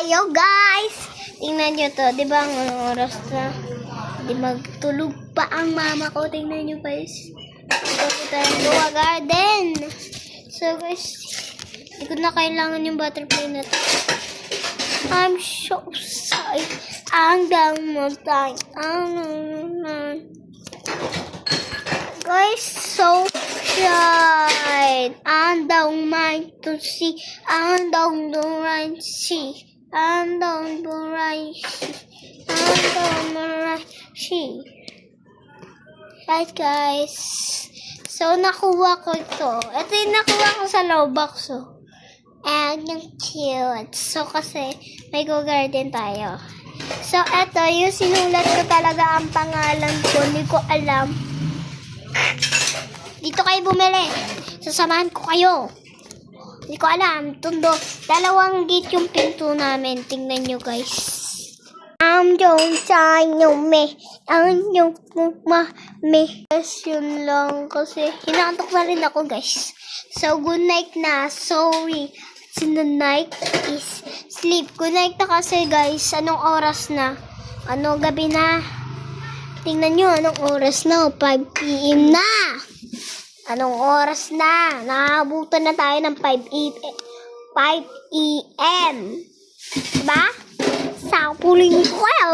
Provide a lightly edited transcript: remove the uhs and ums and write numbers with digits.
tayo, guys. Tingnan nyo to. Di ba ang oras na? Di magtulog pa ang mama ko. Tingnan nyo, guys. Ito po tayong Goa Garden. So, guys, hindi ko na kailangan yung butterfly na to. I'm so sorry. Ang daming time. Guys, so shy. And don't mind to see. And don't mind see. And don't mind see. And don't mind see. Right, guys. So, nakuha ko ito. Ito yung nakuha ko sa Roblox. And yung cute. So, kasi may Go Garden tayo. So, ito yung sinulat ko talaga ang pangalan ko. Hindi ko alam. Dito kayo bumili. Sasamahan ko kayo. Hindi ko alam. Tundo. 2 gate yung pinto namin. Tingnan nyo, guys. Ang yung sanyo me. Ang yung me. Guys, yun lang. Kasi hinaantok na rin ako, guys. So, good night na. Sorry. So, the night is sleep. Good night na kasi, guys. Anong oras na? Ano, gabi na? Tingnan nyo, anong oras na? 5 p.m. na! Anong oras na? Nakabutan na tayo ng 5 a.m. Diba? Sa puling ko kayo.